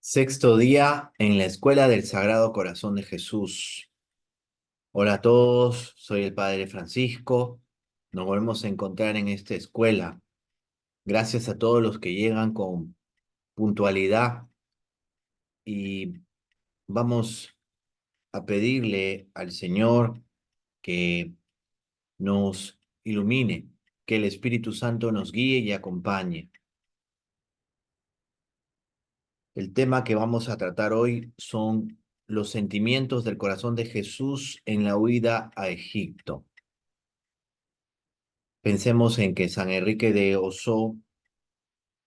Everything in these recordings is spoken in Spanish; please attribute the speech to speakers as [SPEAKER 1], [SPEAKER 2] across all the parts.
[SPEAKER 1] Sexto día en la Escuela del Sagrado Corazón de Jesús. Hola a todos, soy el Padre Francisco. Nos volvemos a encontrar en esta escuela. Gracias a todos los que llegan con puntualidad y vamos a pedirle al Señor que nos ilumine, que el Espíritu Santo nos guíe y acompañe. El tema que vamos a tratar hoy son los sentimientos del corazón de Jesús en la huida a Egipto. Pensemos en que San Enrique de Osó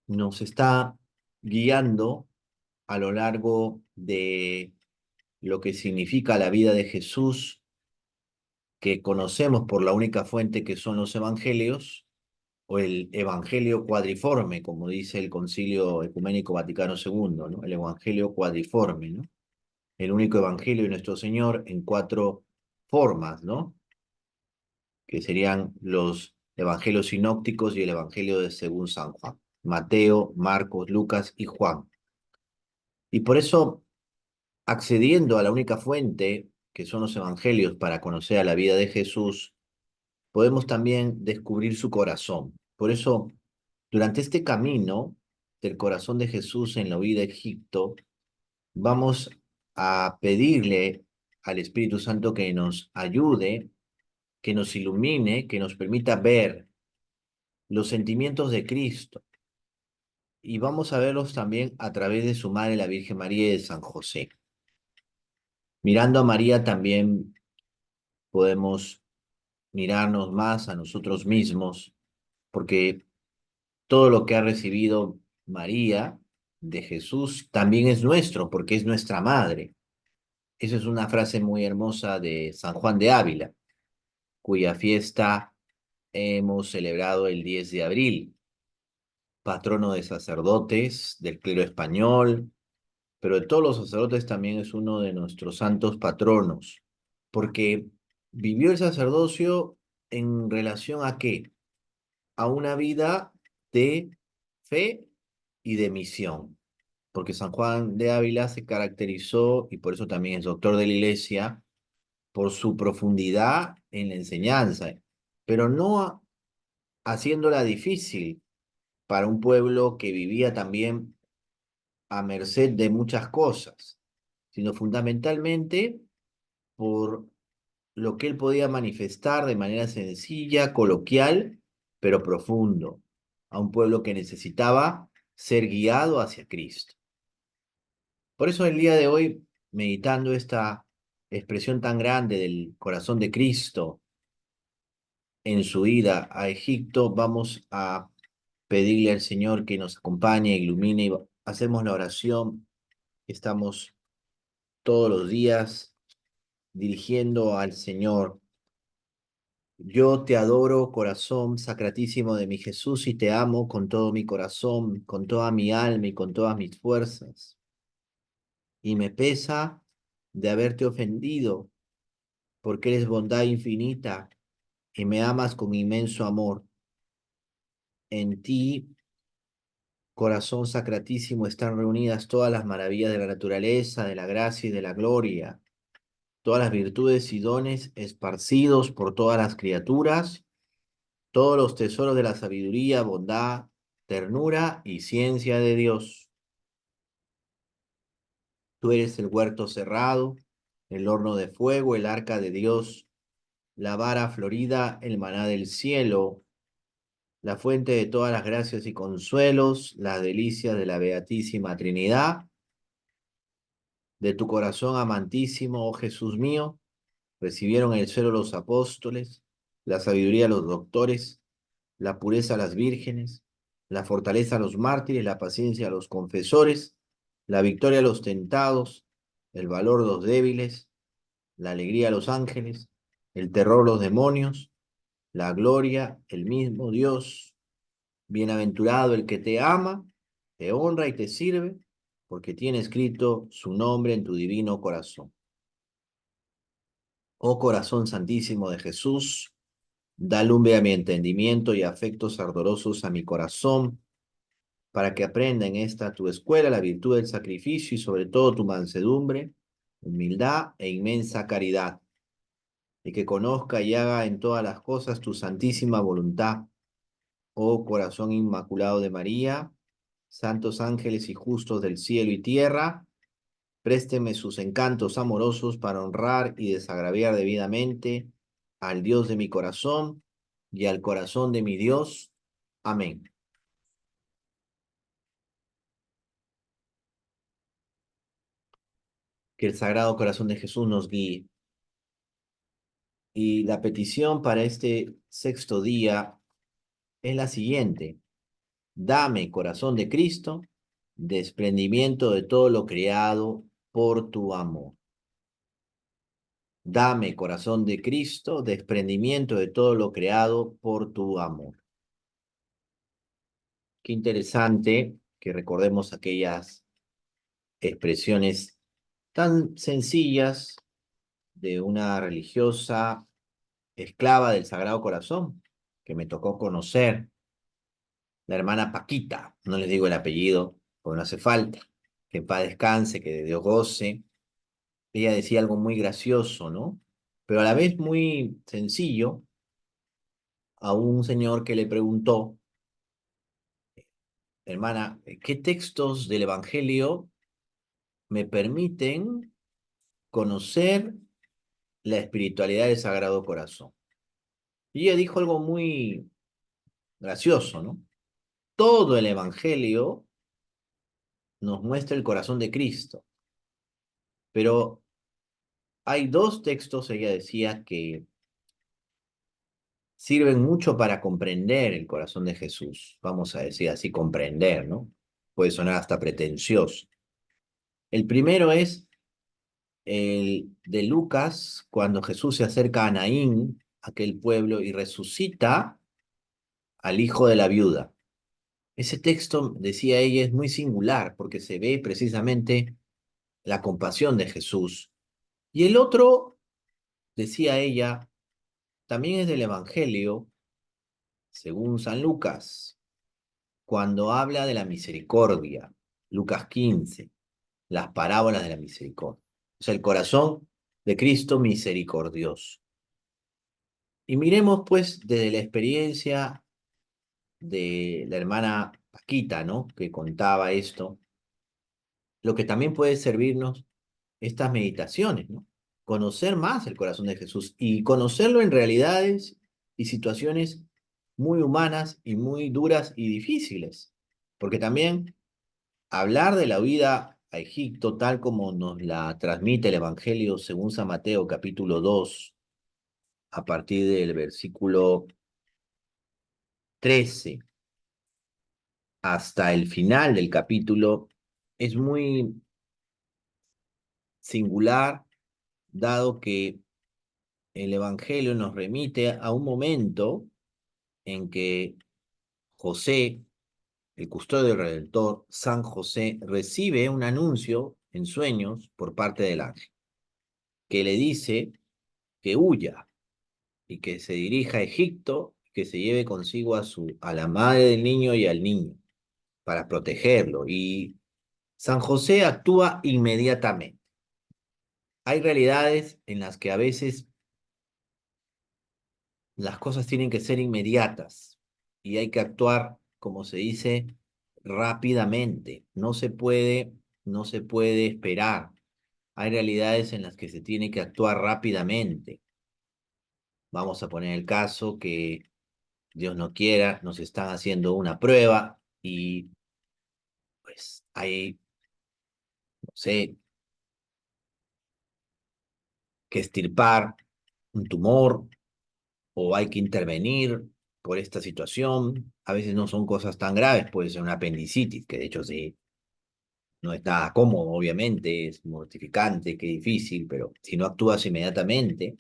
[SPEAKER 1] nos está guiando a lo largo de lo que significa la vida de Jesús, que conocemos por la única fuente que son los evangelios, o el Evangelio cuadriforme, como dice el Concilio Ecuménico Vaticano II, ¿no? El Evangelio cuadriforme, ¿no? El único evangelio de nuestro Señor en cuatro formas, ¿no? Que serían los evangelios sinópticos y el evangelio de según San Juan. Mateo, Marcos, Lucas y Juan. Y por eso, accediendo a la única fuente, que son los evangelios, para conocer a la vida de Jesús, podemos también descubrir su corazón. Por eso, durante este camino del corazón de Jesús en la huida a Egipto, vamos a pedirle al Espíritu Santo que nos ayude, que nos ilumine, que nos permita ver los sentimientos de Cristo. Y vamos a verlos también a través de su madre, la Virgen María y de San José. Mirando a María también podemos mirarnos más a nosotros mismos, porque todo lo que ha recibido María de Jesús también es nuestro, porque es nuestra madre. Esa es una frase muy hermosa de San Juan de Ávila, cuya fiesta hemos celebrado el 10 de abril, patrono de sacerdotes, del clero español, pero de todos los sacerdotes también es uno de nuestros santos patronos, porque vivió el sacerdocio en relación ¿a qué? A una vida de fe y de misión, porque San Juan de Ávila se caracterizó, y por eso también es doctor de la Iglesia, por su profundidad en la enseñanza, pero no haciéndola difícil para un pueblo que vivía también a merced de muchas cosas, sino fundamentalmente por lo que él podía manifestar de manera sencilla, coloquial, pero profundo, a un pueblo que necesitaba ser guiado hacia Cristo. Por eso el día de hoy, meditando esta expresión tan grande del corazón de Cristo en su ida a Egipto, vamos a pedirle al Señor que nos acompañe, ilumine y hacemos la oración que estamos todos los días dirigiendo al Señor. Yo te adoro, corazón sacratísimo de mi Jesús, y te amo con todo mi corazón, con toda mi alma y con todas mis fuerzas. Y me pesa de haberte ofendido, porque eres bondad infinita y me amas con inmenso amor. En ti, corazón sacratísimo, están reunidas todas las maravillas de la naturaleza, de la gracia y de la gloria, todas las virtudes y dones esparcidos por todas las criaturas, todos los tesoros de la sabiduría, bondad, ternura y ciencia de Dios. Tú eres el huerto cerrado, el horno de fuego, el arca de Dios, la vara florida, el maná del cielo, la fuente de todas las gracias y consuelos, las delicias de la Beatísima Trinidad. De tu corazón amantísimo, oh Jesús mío, recibieron el cielo los apóstoles, la sabiduría los doctores, la pureza las vírgenes, la fortaleza los mártires, la paciencia los confesores, la victoria los tentados, el valor los débiles, la alegría los ángeles, el terror los demonios, la gloria el mismo Dios. Bienaventurado el que te ama, te honra y te sirve, porque tiene escrito su nombre en tu divino corazón. Oh corazón santísimo de Jesús, da lumbre a mi entendimiento y afectos ardorosos a mi corazón, para que aprenda en esta tu escuela la virtud del sacrificio y sobre todo tu mansedumbre, humildad e inmensa caridad, y que conozca y haga en todas las cosas tu santísima voluntad, oh corazón inmaculado de María, santos ángeles y justos del cielo y tierra, présteme sus encantos amorosos para honrar y desagraviar debidamente al Dios de mi corazón y al corazón de mi Dios. Amén. Que el Sagrado Corazón de Jesús nos guíe. Y la petición para este sexto día es la siguiente. Dame, corazón de Cristo, desprendimiento de todo lo creado por tu amor. Dame, corazón de Cristo, desprendimiento de todo lo creado por tu amor. Qué interesante que recordemos aquellas expresiones tan sencillas de una religiosa esclava del Sagrado Corazón que me tocó conocer, la hermana Paquita, no les digo el apellido, porque no hace falta, que en paz descanse, que de Dios goce. Ella decía algo muy gracioso, ¿no? Pero a la vez muy sencillo a un señor que le preguntó, hermana, ¿qué textos del Evangelio me permiten conocer la espiritualidad del Sagrado Corazón? Y ella dijo algo muy gracioso, ¿no? Todo el Evangelio nos muestra el corazón de Cristo, pero hay dos textos, ella decía, que sirven mucho para comprender el corazón de Jesús. Vamos a decir así, comprender, ¿no? Puede sonar hasta pretencioso. El primero es el de Lucas, cuando Jesús se acerca a Naín, aquel pueblo, y resucita al hijo de la viuda. Ese texto, decía ella, es muy singular porque se ve precisamente la compasión de Jesús. Y el otro, decía ella, también es del Evangelio, según San Lucas, cuando habla de la misericordia, Lucas 15, las parábolas de la misericordia. O sea, el corazón de Cristo misericordioso. Y miremos pues desde la experiencia de la hermana Paquita, ¿no? Que contaba esto, lo que también puede servirnos estas meditaciones, ¿no? Conocer más el corazón de Jesús y conocerlo en realidades y situaciones muy humanas y muy duras y difíciles. Porque también hablar de la huida a Egipto, tal como nos la transmite el Evangelio según San Mateo, capítulo 2, a partir del versículo 13 hasta el final del capítulo, es muy singular, dado que el Evangelio nos remite a un momento en que José, el custodio del Redentor, San José, recibe un anuncio en sueños por parte del ángel, que le dice que huya y que se dirija a Egipto, que se lleve consigo a la madre del niño y al niño para protegerlo. Y San José actúa inmediatamente. Hay realidades en las que a veces las cosas tienen que ser inmediatas y hay que actuar, como se dice, rápidamente. No se puede esperar. Hay realidades en las que se tiene que actuar rápidamente. Vamos a poner el caso que Dios no quiera, nos están haciendo una prueba y pues hay, no sé, que extirpar un tumor o hay que intervenir por esta situación. A veces no son cosas tan graves, puede ser una apendicitis, que de hecho sí, no es nada cómodo, obviamente, es mortificante, qué difícil, pero si no actúas inmediatamente,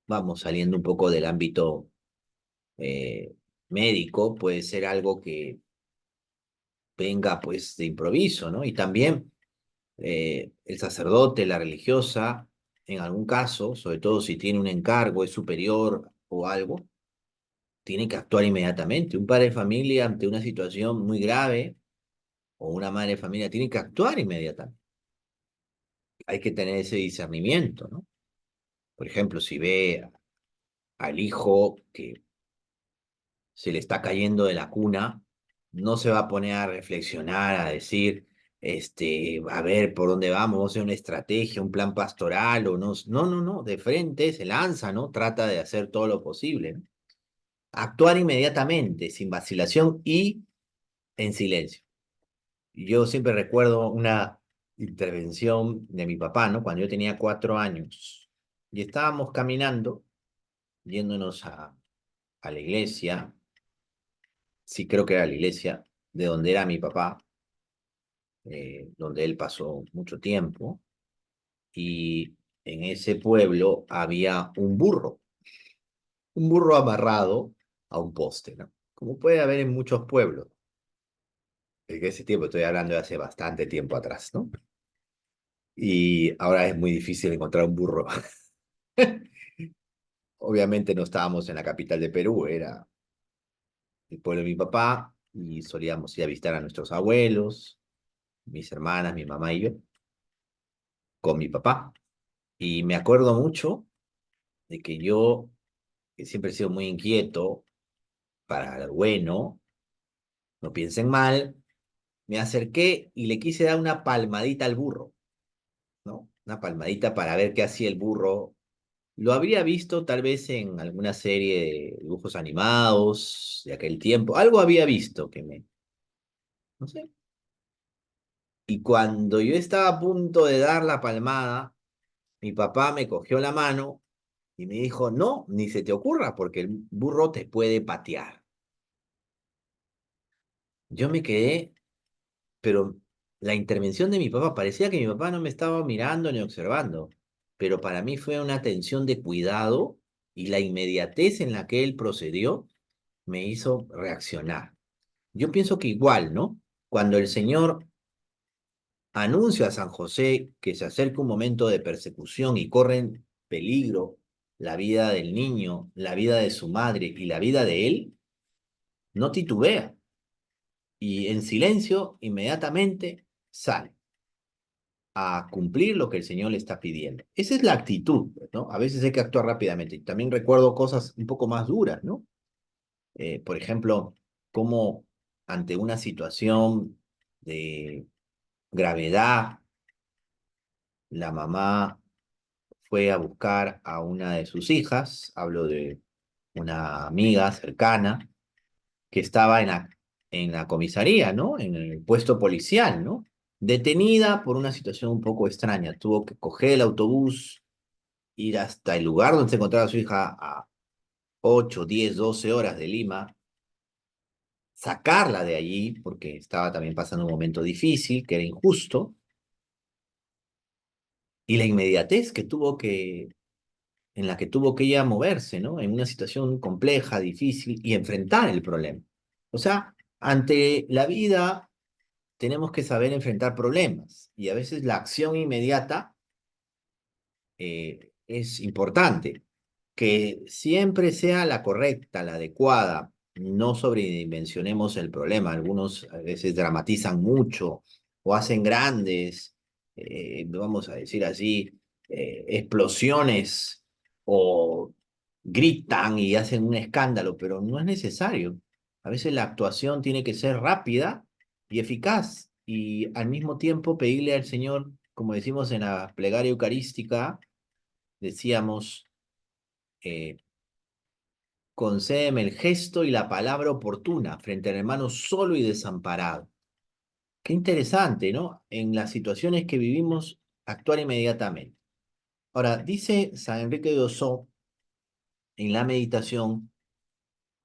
[SPEAKER 1] vamos saliendo un poco del ámbito eh, médico, puede ser algo que venga pues de improviso, ¿no? Y también el sacerdote, la religiosa, en algún caso, sobre todo si tiene un encargo, es superior o algo, tiene que actuar inmediatamente. Un padre de familia ante una situación muy grave o una madre de familia tiene que actuar inmediatamente. Hay que tener ese discernimiento, ¿no? Por ejemplo, si ve al hijo que se le está cayendo de la cuna, no se va a poner a reflexionar, a decir, a ver por dónde vamos, vamos a hacer una estrategia, un plan pastoral o no. No, no, no, de frente se lanza, ¿no? Trata de hacer todo lo posible, ¿no? Actuar inmediatamente, sin vacilación y en silencio. Yo siempre recuerdo una intervención de mi papá, ¿no? Cuando yo tenía 4 años y estábamos caminando, yéndonos a la iglesia, sí creo que era la iglesia, de donde era mi papá, donde él pasó mucho tiempo, y en ese pueblo había un burro amarrado a un poste, ¿no? Como puede haber en muchos pueblos. En ese tiempo, estoy hablando de hace bastante tiempo atrás, ¿no? Y ahora es muy difícil encontrar un burro. Obviamente no estábamos en la capital de Perú, era el pueblo de mi papá, y solíamos ir a visitar a nuestros abuelos, mis hermanas, mi mamá y yo, con mi papá. Y me acuerdo mucho de que yo, que siempre he sido muy inquieto para lo bueno, no piensen mal, me acerqué y le quise dar una palmadita al burro, ¿no? Una palmadita para ver qué hacía el burro. Lo habría visto tal vez en alguna serie de dibujos animados de aquel tiempo. Algo había visto que no sé. Y cuando yo estaba a punto de dar la palmada, mi papá me cogió la mano y me dijo, no, ni se te ocurra, porque el burro te puede patear. Yo me quedé, pero la intervención de mi papá, parecía que mi papá no me estaba mirando ni observando, pero para mí fue una atención de cuidado, y la inmediatez en la que él procedió me hizo reaccionar. Yo pienso que igual, ¿no? Cuando el Señor anuncia a San José que se acerca un momento de persecución y corre en peligro la vida del niño, la vida de su madre y la vida de él, no titubea y en silencio inmediatamente sale a cumplir lo que el Señor le está pidiendo. Esa es la actitud, ¿no? A veces hay que actuar rápidamente. Y también recuerdo cosas un poco más duras, ¿no? Por ejemplo, cómo ante una situación de gravedad, la mamá fue a buscar a una de sus hijas, hablo de una amiga cercana, que estaba en la comisaría, ¿no? En el puesto policial, ¿no? Detenida por una situación un poco extraña. Tuvo que coger el autobús, ir hasta el lugar donde se encontraba su hija a 8, 10, 12 horas de Lima, sacarla de allí porque estaba también pasando un momento difícil, que era injusto, y la inmediatez en la que tuvo que ella moverse, ¿no? En una situación compleja, difícil, y enfrentar el problema. O sea, ante la vida tenemos que saber enfrentar problemas, y a veces la acción inmediata es importante, que siempre sea la correcta, la adecuada. No sobredimensionemos el problema. Algunos a veces dramatizan mucho o hacen grandes, vamos a decir así, explosiones, o gritan y hacen un escándalo, pero no es necesario. A veces la actuación tiene que ser rápida y eficaz, y al mismo tiempo pedirle al Señor, como decimos en la plegaria eucarística, decíamos, eh, concédeme el gesto y la palabra oportuna frente al hermano solo y desamparado. Qué interesante, ¿no? En las situaciones que vivimos, actuar inmediatamente. Ahora, dice San Enrique de Osó en la meditación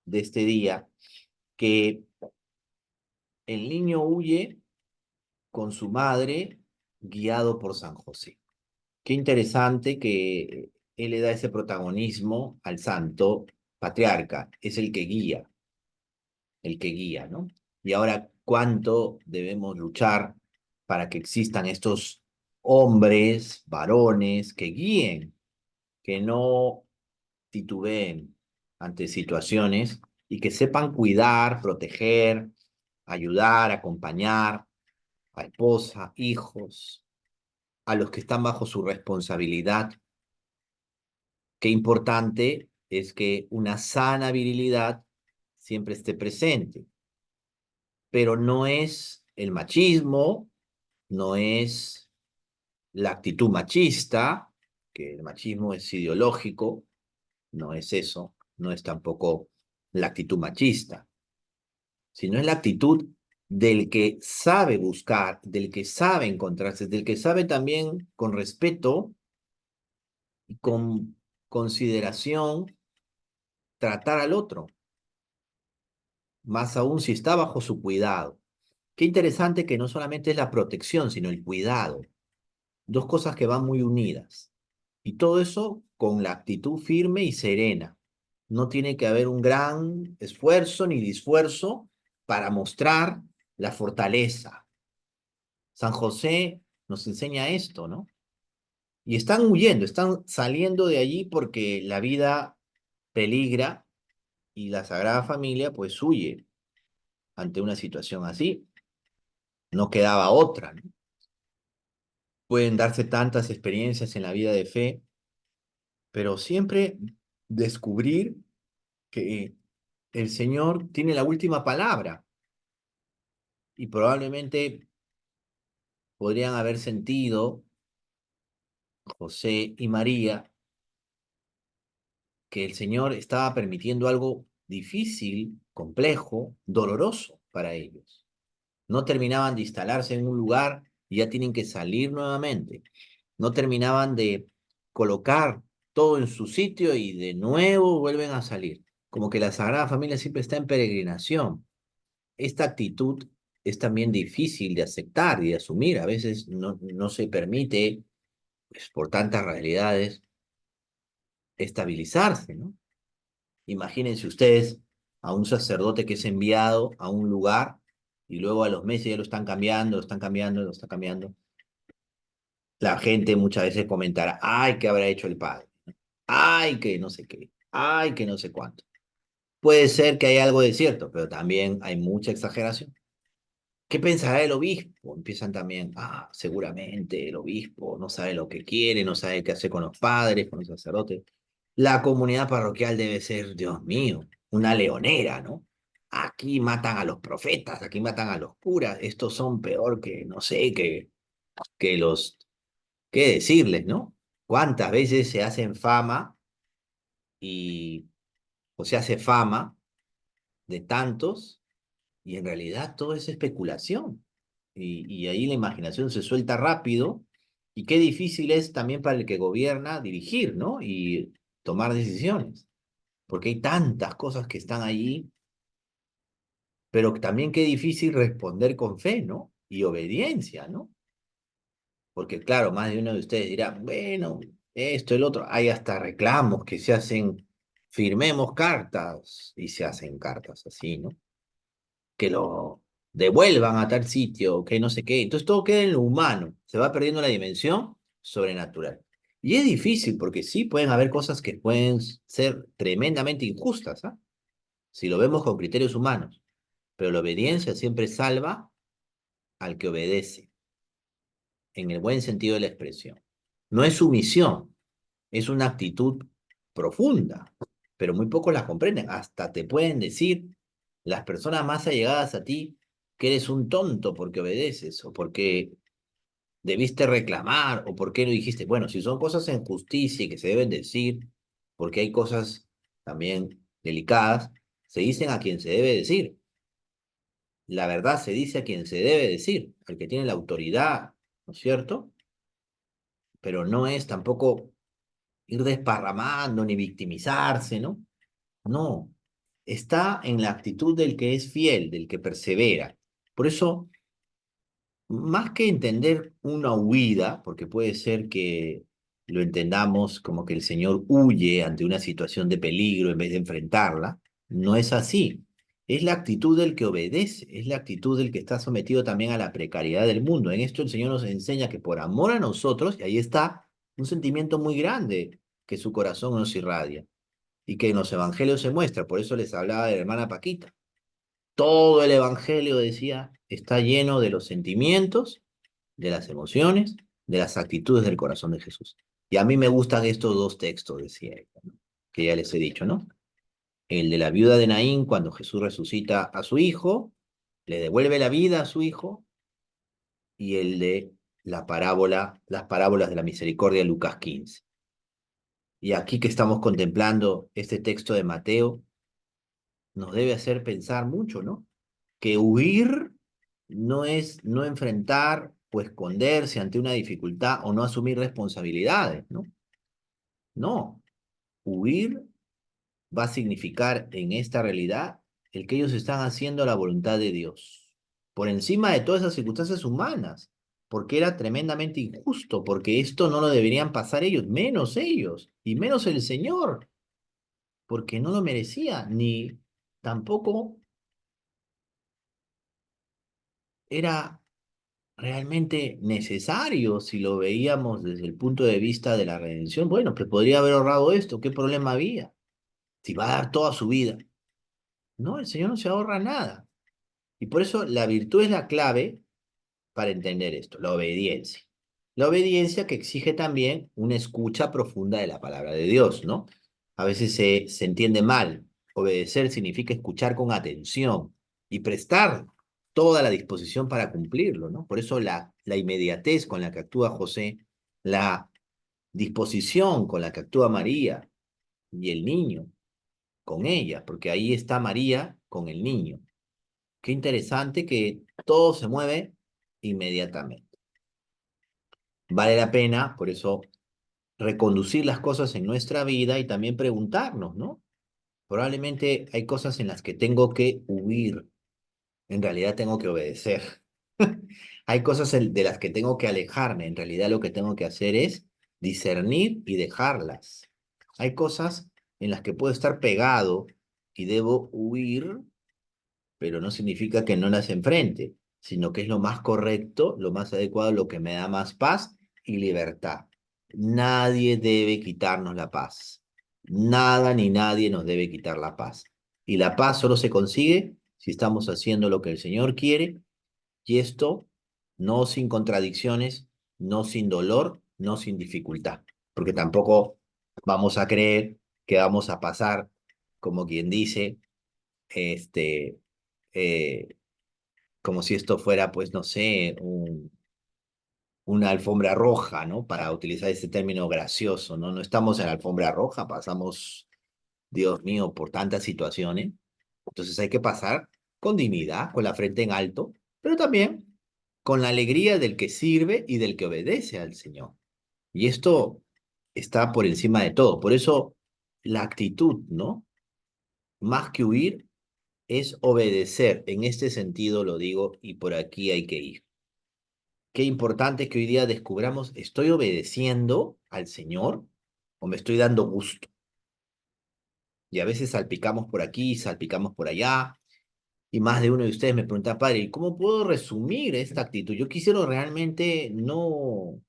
[SPEAKER 1] de este día que el niño huye con su madre guiado por San José. Qué interesante que él le da ese protagonismo al santo patriarca, es el que guía, ¿no? Y ahora, ¿cuánto debemos luchar para que existan estos hombres, varones, que guíen, que no titubeen ante situaciones y que sepan cuidar, proteger, ayudar, acompañar a esposa, hijos, a los que están bajo su responsabilidad. Qué importante es que una sana virilidad siempre esté presente, pero no es el machismo, no es la actitud machista, que el machismo es ideológico, no es eso, no es tampoco la actitud machista, sino es la actitud del que sabe buscar, del que sabe encontrarse, del que sabe también con respeto y con consideración tratar al otro, más aún si está bajo su cuidado. Qué interesante que no solamente es la protección, sino el cuidado. Dos cosas que van muy unidas. Y todo eso con la actitud firme y serena. No tiene que haber un gran esfuerzo ni disfuerzo para mostrar la fortaleza. San José nos enseña esto, ¿no? Y están huyendo, están saliendo de allí porque la vida peligra y la Sagrada Familia pues huye ante una situación así. No quedaba otra, ¿no? Pueden darse tantas experiencias en la vida de fe, pero siempre descubrir que el Señor tiene la última palabra y probablemente podrían haber sentido José y María que el Señor estaba permitiendo algo difícil, complejo, doloroso para ellos. No terminaban de instalarse en un lugar y ya tienen que salir nuevamente. No terminaban de colocar todo en su sitio y de nuevo vuelven a salir. Como que la Sagrada Familia siempre está en peregrinación. Esta actitud es también difícil de aceptar y de asumir. A veces no se permite, pues, por tantas realidades, estabilizarse, ¿no? Imagínense ustedes a un sacerdote que es enviado a un lugar y luego a los meses ya lo están cambiando, lo están cambiando, lo están cambiando. La gente muchas veces comentará, ay, ¿qué habrá hecho el padre? Ay, que no sé qué, ay, que no sé cuánto. Puede ser que haya algo de cierto, pero también hay mucha exageración. ¿Qué pensará el obispo? Empiezan también, seguramente el obispo no sabe lo que quiere, no sabe qué hacer con los padres, con los sacerdotes. La comunidad parroquial debe ser, Dios mío, una leonera, ¿no? Aquí matan a los profetas, aquí matan a los curas, estos son peor que, no sé, que los, ¿qué decirles, no? ¿Cuántas veces se hacen fama y, o se hace fama de tantos y en realidad todo es especulación? Y ahí la imaginación se suelta rápido y qué difícil es también para el que gobierna dirigir, ¿no? Y tomar decisiones, porque hay tantas cosas que están allí, pero también qué difícil responder con fe, ¿no? Y obediencia, ¿no? Porque claro, más de uno de ustedes dirá, bueno, esto, el otro, hay hasta reclamos que se hacen, firmemos cartas y se hacen cartas así, ¿no? Que lo devuelvan a tal sitio, que no sé qué. Entonces todo queda en lo humano, se va perdiendo la dimensión sobrenatural. Y es difícil porque sí pueden haber cosas que pueden ser tremendamente injustas, ¿ah? Si lo vemos con criterios humanos, pero la obediencia siempre salva al que obedece, en el buen sentido de la expresión. No es sumisión, es una actitud profunda, pero muy pocos la comprenden. Hasta te pueden decir las personas más allegadas a ti que eres un tonto porque obedeces o porque debiste reclamar o porque no dijiste. Bueno, si son cosas en justicia y que se deben decir, porque hay cosas también delicadas, se dicen a quien se debe decir. La verdad se dice a quien se debe decir, al que tiene la autoridad, ¿no es cierto? Pero no es tampoco ir desparramando ni victimizarse, ¿no? No, está en la actitud del que es fiel, del que persevera. Por eso, más que entender una huida, porque puede ser que lo entendamos como que el Señor huye ante una situación de peligro en vez de enfrentarla, no es así. Es la actitud del que obedece, es la actitud del que está sometido también a la precariedad del mundo. En esto el Señor nos enseña que por amor a nosotros, y ahí está un sentimiento muy grande que su corazón nos irradia, y que en los evangelios se muestra. Por eso les hablaba de la hermana Paquita. Todo el evangelio, decía, está lleno de los sentimientos, de las emociones, de las actitudes del corazón de Jesús. Y a mí me gustan estos dos textos, decía ella, ¿no? Que ya les he dicho, ¿no? El de la viuda de Naín, cuando Jesús resucita a su hijo, le devuelve la vida a su hijo, y el de las parábolas de la misericordia, Lucas 15. Y aquí que estamos contemplando este texto de Mateo, nos debe hacer pensar mucho, ¿no? Que huir no es no enfrentar o esconderse ante una dificultad o no asumir responsabilidades, ¿no? No, huir va a significar en esta realidad el que ellos están haciendo la voluntad de Dios, por encima de todas esas circunstancias humanas, porque era tremendamente injusto, porque esto no lo deberían pasar ellos, y menos el Señor, porque no lo merecía, ni tampoco era realmente necesario si lo veíamos desde el punto de vista de la redención. Bueno, que podría haber ahorrado esto, ¿qué problema había? Si va a dar toda su vida. No, el Señor no se ahorra nada. Y por eso la virtud es la clave para entender esto, la obediencia. La obediencia que exige también una escucha profunda de la palabra de Dios, ¿no? A veces se entiende mal. Obedecer significa escuchar con atención y prestar toda la disposición para cumplirlo, ¿no? Por eso la inmediatez con la que actúa José, la disposición con la que actúa María y el niño con ella, porque ahí está María con el niño. Qué interesante que todo se mueve inmediatamente. Vale la pena, por eso, reconducir las cosas en nuestra vida y también preguntarnos, ¿no? Probablemente hay cosas en las que tengo que huir, en realidad tengo que obedecer. Hay cosas de las que tengo que alejarme, en realidad lo que tengo que hacer es discernir y dejarlas. Hay cosas en las que puedo estar pegado y debo huir, pero no significa que no las enfrente, sino que es lo más correcto, lo más adecuado, lo que me da más paz y libertad. Nadie debe quitarnos la paz. Nada ni nadie nos debe quitar la paz. Y la paz solo se consigue si estamos haciendo lo que el Señor quiere, y esto no sin contradicciones, no sin dolor, no sin dificultad, porque tampoco vamos a creer que vamos a pasar, como quien dice, este, eh, como si esto fuera, pues, no sé, una alfombra roja, ¿no? Para utilizar este término gracioso, ¿no? No estamos en la alfombra roja, pasamos, Dios mío, por tantas situaciones. Entonces hay que pasar con dignidad, con la frente en alto, pero también con la alegría del que sirve y del que obedece al Señor. Y esto está por encima de todo. Por eso la actitud, ¿no? Más que huir, es obedecer. En este sentido lo digo y por aquí hay que ir. Qué importante que hoy día descubramos, ¿estoy obedeciendo al Señor o me estoy dando gusto? Y a veces salpicamos por aquí, salpicamos por allá, y más de uno de ustedes me pregunta, padre, ¿y cómo puedo resumir esta actitud? Yo quisiera realmente no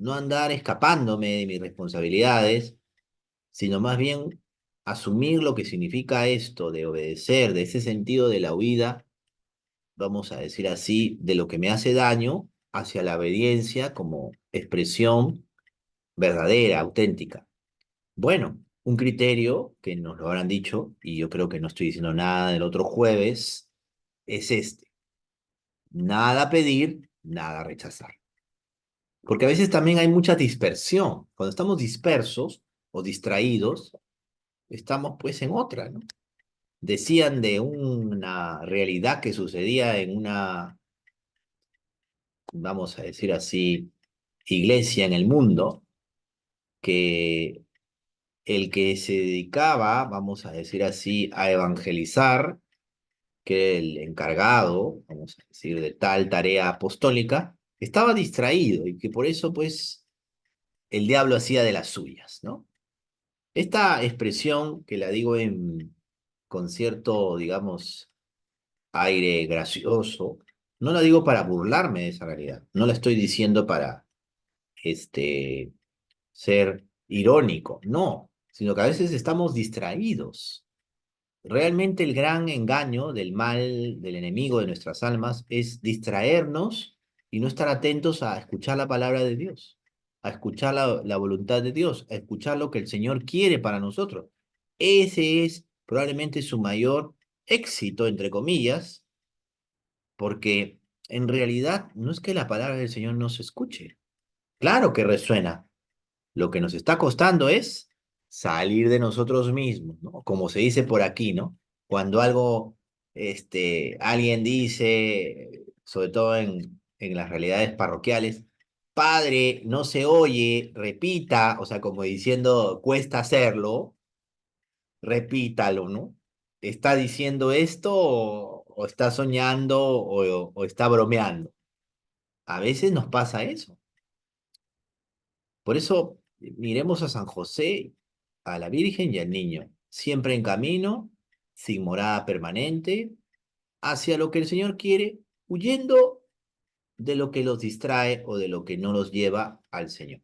[SPEAKER 1] andar escapándome de mis responsabilidades, sino más bien asumir lo que significa esto de obedecer, de ese sentido de la huida, vamos a decir así, de lo que me hace daño hacia la obediencia como expresión verdadera, auténtica. Bueno, un criterio que nos lo habrán dicho, y yo creo que no estoy diciendo nada del otro jueves, es este: nada pedir, nada rechazar. Porque a veces también hay mucha dispersión. Cuando estamos dispersos o distraídos, estamos pues en otra, ¿no? Decían de una realidad que sucedía en una, vamos a decir así, iglesia en el mundo, que el que se dedicaba, vamos a decir así, a evangelizar, que el encargado, vamos a decir, de tal tarea apostólica, estaba distraído y que por eso, pues, el diablo hacía de las suyas, ¿no? Esta expresión, que la digo con cierto, digamos, aire gracioso, no la digo para burlarme de esa realidad, no la estoy diciendo para, este, ser irónico, no. sino que a veces estamos distraídos. Realmente el gran engaño del mal, del enemigo de nuestras almas, es distraernos y no estar atentos a escuchar la palabra de Dios, a escuchar la voluntad de Dios, a escuchar lo que el Señor quiere para nosotros. Ese es probablemente su mayor éxito, entre comillas, porque en realidad no es que la palabra del Señor no se escuche. Claro que resuena. Lo que nos está costando es salir de nosotros mismos, ¿no? Como se dice por aquí, ¿no? Cuando algo, alguien dice, sobre todo en las realidades parroquiales, padre, no se oye, repita, o sea, como diciendo, cuesta hacerlo, repítalo, ¿no? ¿Está diciendo esto o está soñando o está bromeando? A veces nos pasa eso. Por eso miremos a San José, a la Virgen y al niño, siempre en camino, sin morada permanente, hacia lo que el Señor quiere, huyendo de lo que los distrae o de lo que no los lleva al Señor.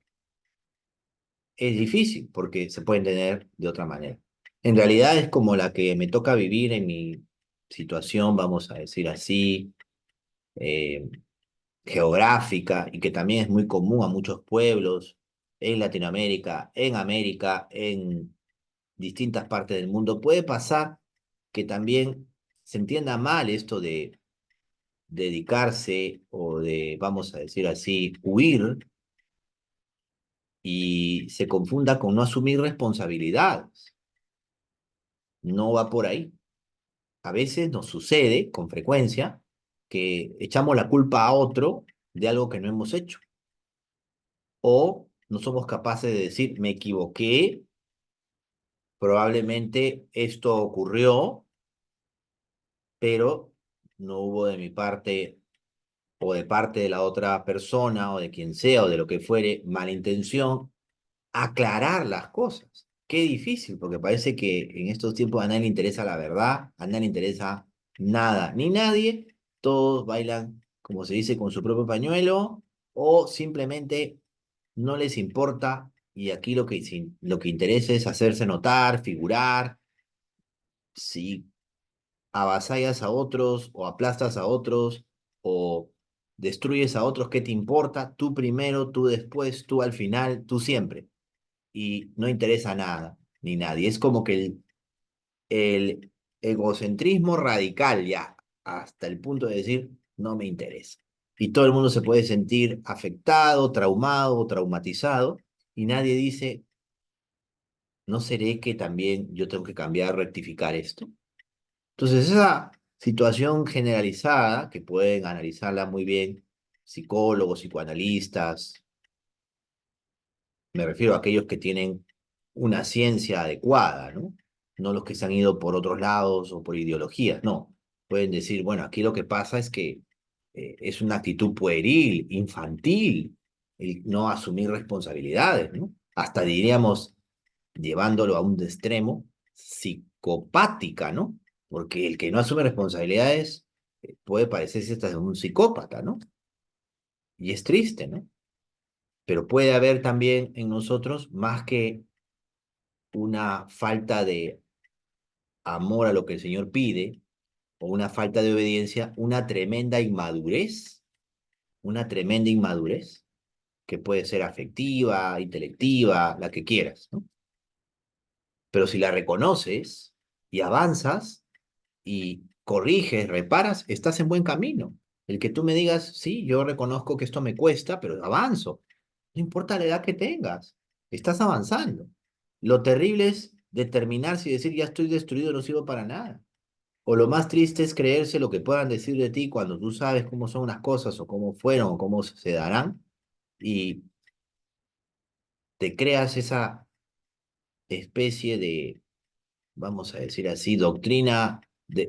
[SPEAKER 1] Es difícil porque se puede entender de otra manera. En realidad es como la que me toca vivir en mi situación, vamos a decir así, eh, geográfica y que también es muy común a muchos pueblos en Latinoamérica, en América, en distintas partes del mundo. Puede pasar que también se entienda mal esto de dedicarse o de, vamos a decir así, huir y se confunda con no asumir responsabilidades. No va por ahí. A veces nos sucede con frecuencia que echamos la culpa a otro de algo que no hemos hecho. O no somos capaces de decir, me equivoqué, probablemente esto ocurrió, pero no hubo de mi parte o de parte de la otra persona o de quien sea o de lo que fuere mala intención, aclarar las cosas. Qué difícil, porque parece que en estos tiempos a nadie le interesa la verdad, a nadie le interesa nada, ni nadie, todos bailan, como se dice, con su propio pañuelo o simplemente no les importa y aquí lo que interesa es hacerse notar, figurar, si avasallas a otros o aplastas a otros o destruyes a otros, ¿qué te importa? Tú primero, tú después, tú al final, tú siempre. Y no interesa nada ni nadie. Es como que el egocentrismo radical ya, hasta el punto de decir, no me interesa. Y todo el mundo se puede sentir afectado, traumado, traumatizado, y nadie dice, ¿no seré que también yo tengo que cambiar, rectificar esto? Entonces, esa situación generalizada, que pueden analizarla muy bien psicólogos, psicoanalistas, me refiero a aquellos que tienen una ciencia adecuada, ¿no? No los que se han ido por otros lados o por ideologías, no. Pueden decir, bueno, aquí lo que pasa es que es una actitud pueril, infantil, el no asumir responsabilidades, ¿no? Hasta diríamos, llevándolo a un extremo, psicopática, ¿no? Porque el que no asume responsabilidades puede parecerse hasta un psicópata, ¿no? Y es triste, ¿no? Pero puede haber también en nosotros más que una falta de amor a lo que el Señor pide o una falta de obediencia, una tremenda inmadurez que puede ser afectiva, intelectiva, la que quieras, ¿no? Pero si la reconoces y avanzas y corriges, reparas, estás en buen camino. El que tú me digas, sí, yo reconozco que esto me cuesta, pero avanzo. No importa la edad que tengas, estás avanzando. Lo terrible es determinarse y decir, ya estoy destruido, no sirvo para nada. O lo más triste es creerse lo que puedan decir de ti cuando tú sabes cómo son las cosas o cómo fueron o cómo se darán y te creas esa especie de, vamos a decir así, doctrina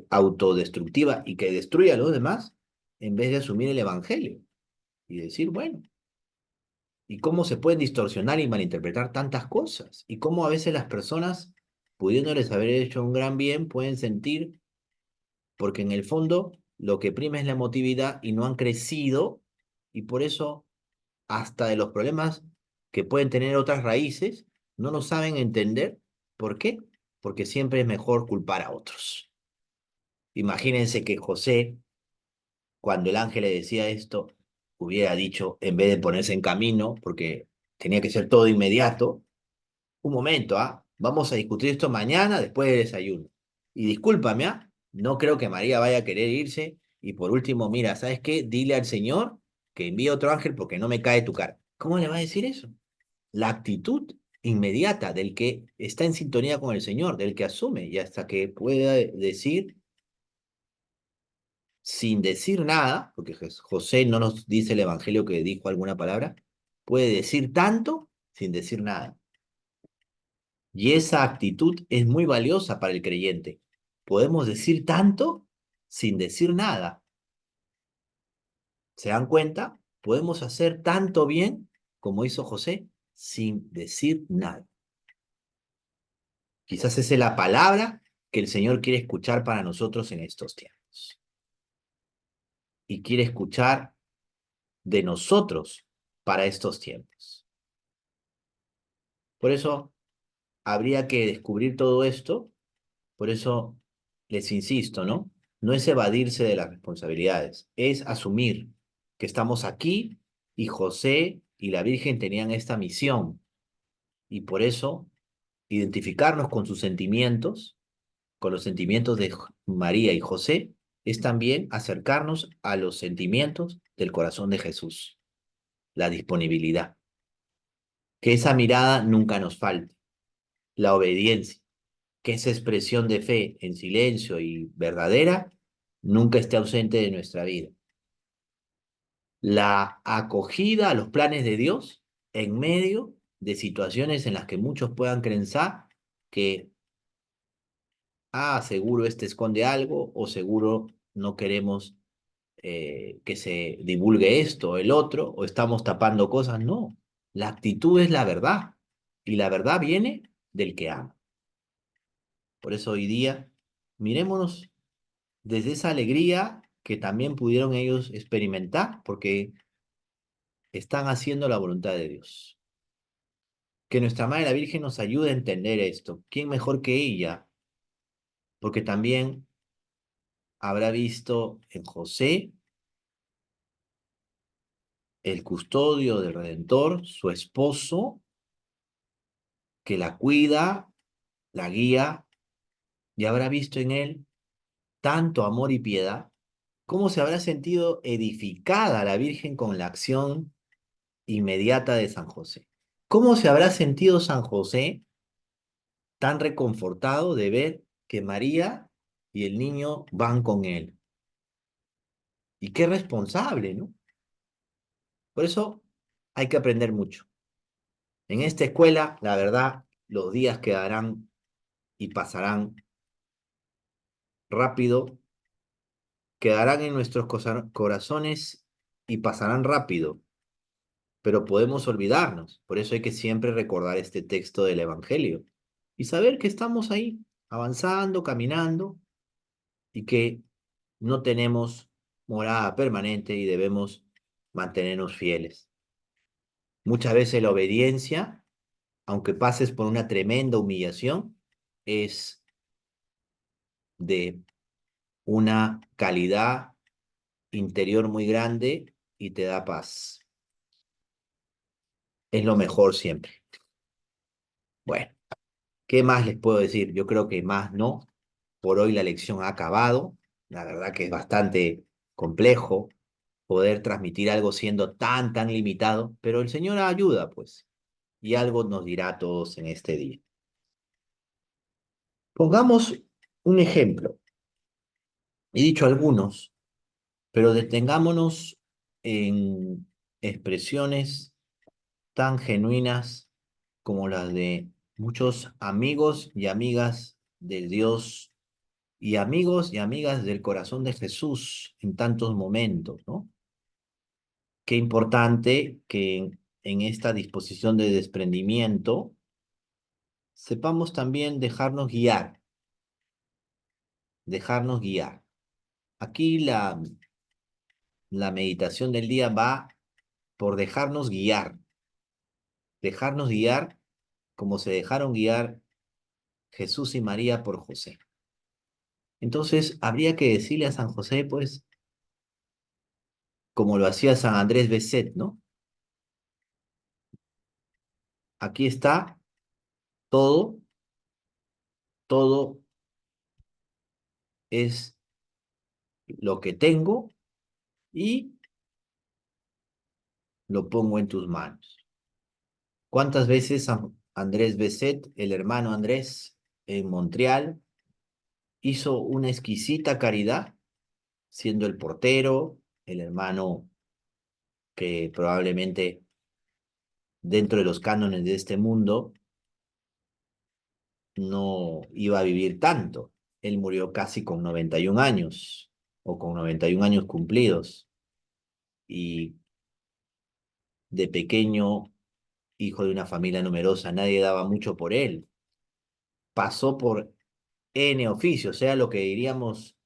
[SPEAKER 1] autodestructiva y que destruye a los demás en vez de asumir el evangelio y decir, bueno, y cómo se pueden distorsionar y malinterpretar tantas cosas y cómo a veces las personas, pudiéndoles haber hecho un gran bien, pueden sentir, porque en el fondo lo que prima es la emotividad y no han crecido y por eso hasta de los problemas que pueden tener otras raíces, no lo saben entender ¿Por qué? Porque siempre es mejor culpar a otros. Imagínense que José, cuando el ángel le decía esto, hubiera dicho, en vez de ponerse en camino, porque tenía que ser todo inmediato, un momento, ¿ah? Vamos a discutir esto mañana después del desayuno. Y discúlpame, ¿ah? No creo que María vaya a querer irse. Y por último, mira, ¿sabes qué? Dile al Señor que envíe otro ángel porque no me cae tu cara. ¿Cómo le va a decir eso? La actitud inmediata del que está en sintonía con el Señor, del que asume, y hasta que pueda decir sin decir nada, porque José no nos dice el Evangelio que dijo alguna palabra, puede decir tanto sin decir nada. Y esa actitud es muy valiosa para el creyente. Podemos decir tanto sin decir nada. ¿Se dan cuenta? Podemos hacer tanto bien como hizo José sin decir nada. Quizás esa es la palabra que el Señor quiere escuchar para nosotros en estos tiempos. Y quiere escuchar de nosotros para estos tiempos. Por eso habría que descubrir todo esto. Por eso les insisto, ¿no? No es evadirse de las responsabilidades, es asumir que estamos aquí y José y la Virgen tenían esta misión y por eso identificarnos con sus sentimientos, con los sentimientos de María y José, es también acercarnos a los sentimientos del corazón de Jesús, la disponibilidad, que esa mirada nunca nos falte, la obediencia, que esa expresión de fe en silencio y verdadera nunca esté ausente de nuestra vida. La acogida a los planes de Dios en medio de situaciones en las que muchos puedan pensar que, seguro este esconde algo o seguro no queremos que se divulgue esto o el otro o estamos tapando cosas. No, la actitud es la verdad y la verdad viene del que ama. Por eso hoy día, mirémonos desde esa alegría que también pudieron ellos experimentar, porque están haciendo la voluntad de Dios. Que nuestra Madre la Virgen nos ayude a entender esto. ¿Quién mejor que ella? Porque también habrá visto en José el custodio del Redentor, su esposo, que la cuida, la guía, y habrá visto en él tanto amor y piedad. ¿Cómo se habrá sentido edificada la Virgen con la acción inmediata de San José? ¿Cómo se habrá sentido San José tan reconfortado de ver que María y el niño van con él? Y qué responsable, ¿no? Por eso hay que aprender mucho. En esta escuela, la verdad, los días quedarán y pasarán rápido, quedarán en nuestros corazones y pasarán rápido, pero podemos olvidarnos. Por eso hay que siempre recordar este texto del Evangelio y saber que estamos ahí, avanzando, caminando, y que no tenemos morada permanente y debemos mantenernos fieles. Muchas veces la obediencia, aunque pases por una tremenda humillación, es de una calidad interior muy grande y te da paz. Es lo mejor siempre. Bueno, ¿qué más les puedo decir? Yo creo que más no. Por hoy la lección ha acabado. La verdad que es bastante complejo poder transmitir algo siendo tan limitado, pero el Señor ayuda, pues, y algo nos dirá a todos en este día. Pongamos un ejemplo. He dicho algunos, pero detengámonos en expresiones tan genuinas como las de muchos amigos y amigas de Dios y amigos y amigas del corazón de Jesús en tantos momentos, ¿no? Qué importante que en esta disposición de desprendimiento sepamos también dejarnos guiar, dejarnos guiar. Aquí la meditación del día va por dejarnos guiar como se dejaron guiar Jesús y María por José. Entonces, habría que decirle a San José, pues, como lo hacía San Andrés Beset, ¿no? Aquí está todo, todo es lo que tengo y lo pongo en tus manos. ¿Cuántas veces San Andrés Beset, el hermano Andrés, en Montreal, hizo una exquisita caridad, siendo el portero, el hermano que probablemente dentro de los cánones de este mundo no iba a vivir tanto? Él murió casi con 91 años o con 91 años cumplidos y de pequeño, hijo de una familia numerosa, nadie daba mucho por él. Pasó por N oficios, o sea, lo que diríamos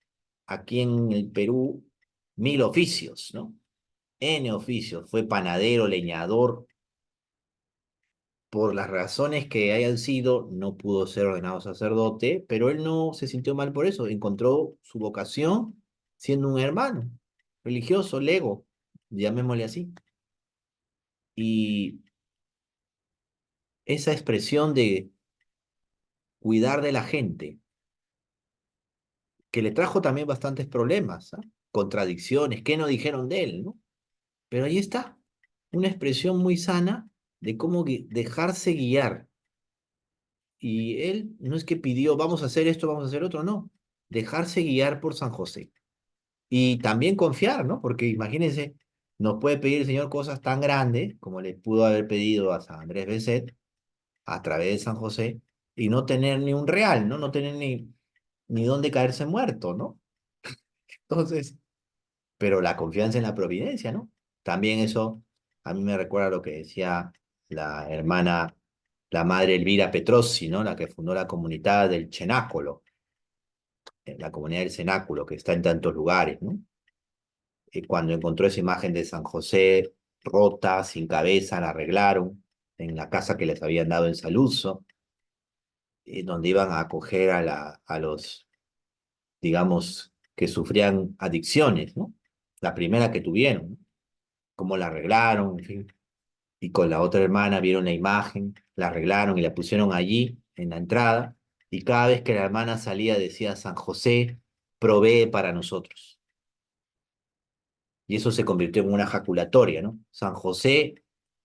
[SPEAKER 1] aquí en el Perú, 1000 oficios, ¿no? N oficios, fue panadero, leñador, por las razones que hayan sido, no pudo ser ordenado sacerdote, pero él no se sintió mal por eso, encontró su vocación siendo un hermano religioso, lego, llamémosle así. Y esa expresión de cuidar de la gente, que le trajo también bastantes problemas, ¿ah? Contradicciones, ¿qué no dijeron de él, no? Pero ahí está, una expresión muy sana de cómo dejarse guiar. Y él no es que pidió, vamos a hacer esto, vamos a hacer otro, no. Dejarse guiar por San José. Y también confiar, ¿no? Porque imagínense, nos puede pedir el Señor cosas tan grandes como le pudo haber pedido a San Andrés Beset a través de San José y no tener ni un real, ¿no? No tener ni dónde caerse muerto, ¿no? Entonces, pero la confianza en la providencia, ¿no? También eso a mí me recuerda lo que decía la hermana, la madre Elvira Petrossi, ¿no? La que fundó la comunidad del Cenáculo, la comunidad del Cenáculo, que está en tantos lugares, ¿no? Cuando encontró esa imagen de San José rota, sin cabeza, la arreglaron en la casa que les habían dado en Saluzzo, donde iban a acoger a los, digamos, que sufrían adicciones, ¿no? La primera que tuvieron, ¿no? Cómo la arreglaron, en fin. Y con la otra hermana vieron la imagen, la arreglaron y la pusieron allí, en la entrada, y cada vez que la hermana salía decía, San José, provee para nosotros. Y eso se convirtió en una jaculatoria, ¿no? San José,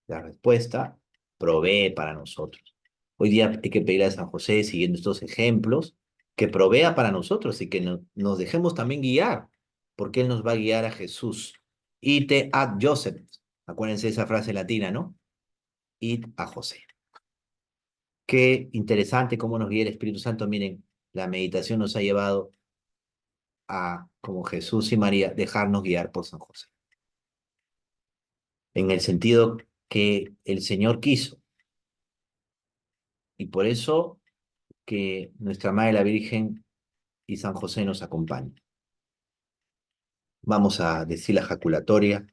[SPEAKER 1] la respuesta, provee para nosotros. Hoy día hay que pedirle a San José, siguiendo estos ejemplos, que provea para nosotros y que nos dejemos también guiar, porque Él nos va a guiar a Jesús. Ite ad Joseph. Acuérdense de esa frase latina, ¿no? Id a José. Qué interesante cómo nos guía el Espíritu Santo. Miren, la meditación nos ha llevado a, como Jesús y María, dejarnos guiar por San José. En el sentido que el Señor quiso. Y por eso que nuestra Madre la Virgen y San José nos acompañan. Vamos a decir la jaculatoria.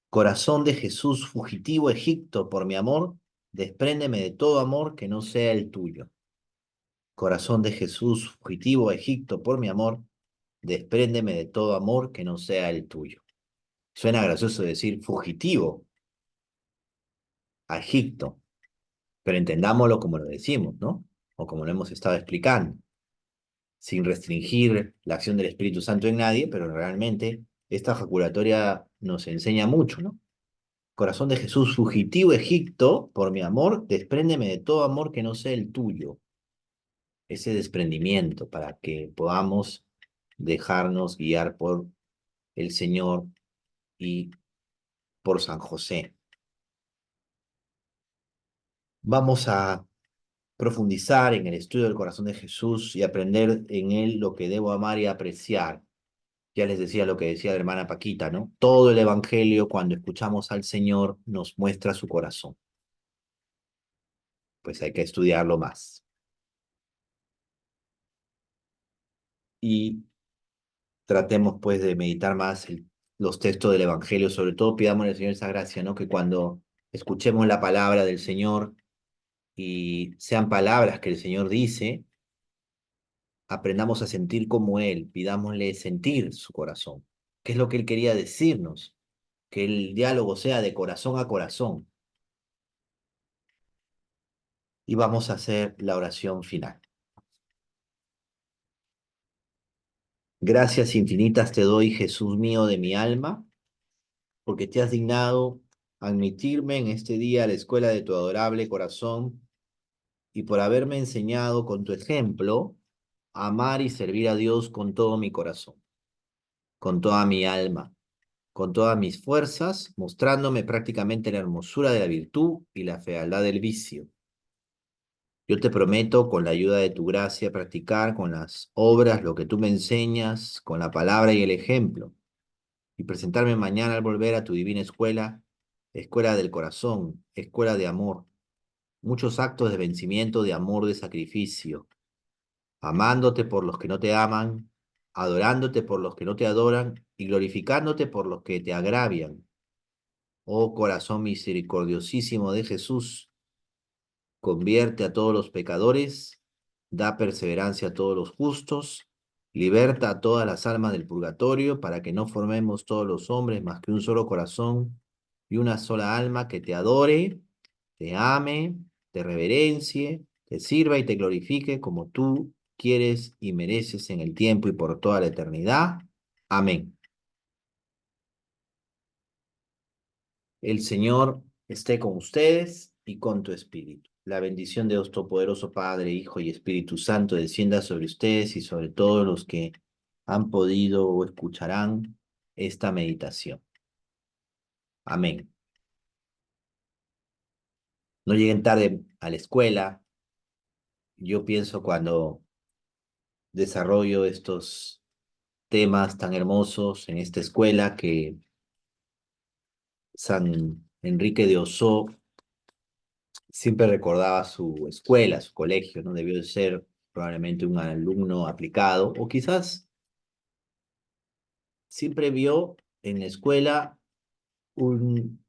[SPEAKER 1] Corazón de Jesús, fugitivo Egipto, por mi amor, despréndeme de todo amor que no sea el tuyo. Corazón de Jesús, fugitivo Egipto, por mi amor, despréndeme de todo amor que no sea el tuyo. Suena gracioso decir fugitivo a Egipto, pero entendámoslo como lo decimos, ¿no? O como lo hemos estado explicando, sin restringir la acción del Espíritu Santo en nadie, pero realmente esta jaculatoria nos enseña mucho, ¿no? Corazón de Jesús, fugitivo Egipto, por mi amor, despréndeme de todo amor que no sea el tuyo. Ese desprendimiento para que podamos dejarnos guiar por el Señor y por San José. Vamos a profundizar en el estudio del corazón de Jesús y aprender en él lo que debo amar y apreciar. Ya les decía lo que decía la hermana Paquita, ¿no? Todo el Evangelio, cuando escuchamos al Señor, nos muestra su corazón. Pues hay que estudiarlo más. Y tratemos pues de meditar más los textos del Evangelio, sobre todo pidamos al Señor esa gracia, ¿no? Que cuando escuchemos la palabra del Señor y sean palabras que el Señor dice, aprendamos a sentir como Él, pidámosle sentir su corazón. ¿Qué es lo que Él quería decirnos? Que el diálogo sea de corazón a corazón. Y vamos a hacer la oración final. Gracias infinitas te doy, Jesús mío de mi alma, porque te has dignado admitirme en este día a la escuela de tu adorable corazón y por haberme enseñado con tu ejemplo a amar y servir a Dios con todo mi corazón, con toda mi alma, con todas mis fuerzas, mostrándome prácticamente la hermosura de la virtud y la fealdad del vicio. Yo te prometo, con la ayuda de tu gracia, practicar con las obras lo que tú me enseñas, con la palabra y el ejemplo, y presentarme mañana al volver a tu divina escuela, escuela del corazón, escuela de amor, muchos actos de vencimiento, de amor, de sacrificio, amándote por los que no te aman, adorándote por los que no te adoran y glorificándote por los que te agravian. Oh corazón misericordiosísimo de Jesús, convierte a todos los pecadores, da perseverancia a todos los justos, liberta a todas las almas del purgatorio para que no formemos todos los hombres más que un solo corazón y una sola alma que te adore, te ame, te reverencie, te sirva y te glorifique como tú quieres y mereces en el tiempo y por toda la eternidad. Amén. El Señor esté con ustedes y con tu espíritu. La bendición de Dios Todopoderoso, Padre, Hijo y Espíritu Santo, descienda sobre ustedes y sobre todos los que han podido o escucharán esta meditación. Amén. No lleguen tarde a la escuela. Yo pienso cuando desarrollo estos temas tan hermosos en esta escuela que San Enrique de Osó siempre recordaba su escuela, su colegio, ¿no? Debió de ser probablemente un alumno aplicado, o quizás siempre vio en la escuela un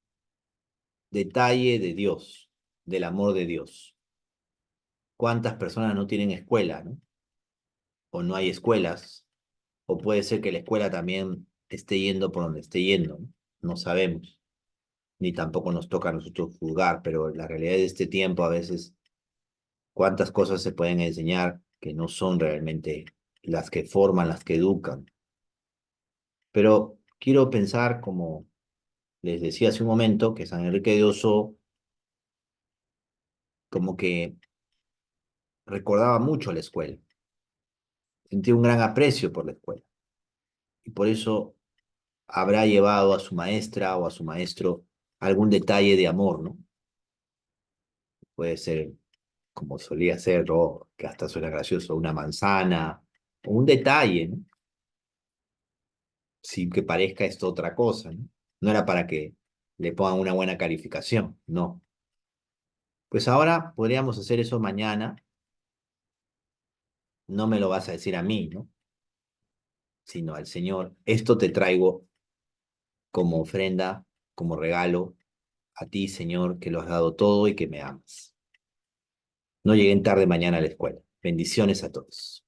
[SPEAKER 1] detalle de Dios, del amor de Dios. ¿Cuántas personas no tienen escuela, ¿no? O no hay escuelas, o puede ser que la escuela también esté yendo por donde esté yendo, ¿no? No sabemos, ni tampoco nos toca a nosotros juzgar, pero la realidad de este tiempo a veces cuántas cosas se pueden enseñar que no son realmente las que forman, las que educan. Pero quiero pensar, como les decía hace un momento, que San Enrique de Oso como que recordaba mucho la escuela, sentía un gran aprecio por la escuela y por eso habrá llevado a su maestra o a su maestro algún detalle de amor, ¿no? Puede ser, como solía ser, ¿no? Que hasta suena gracioso, una manzana o un detalle, ¿no? Sin que parezca esto otra cosa, ¿no? No era para que le pongan una buena calificación, no. Pues ahora podríamos hacer eso mañana, no me lo vas a decir a mí, ¿no? Sino al Señor. Esto te traigo como ofrenda, como regalo a ti, Señor, que lo has dado todo y que me amas. No lleguen tarde mañana a la escuela. Bendiciones a todos.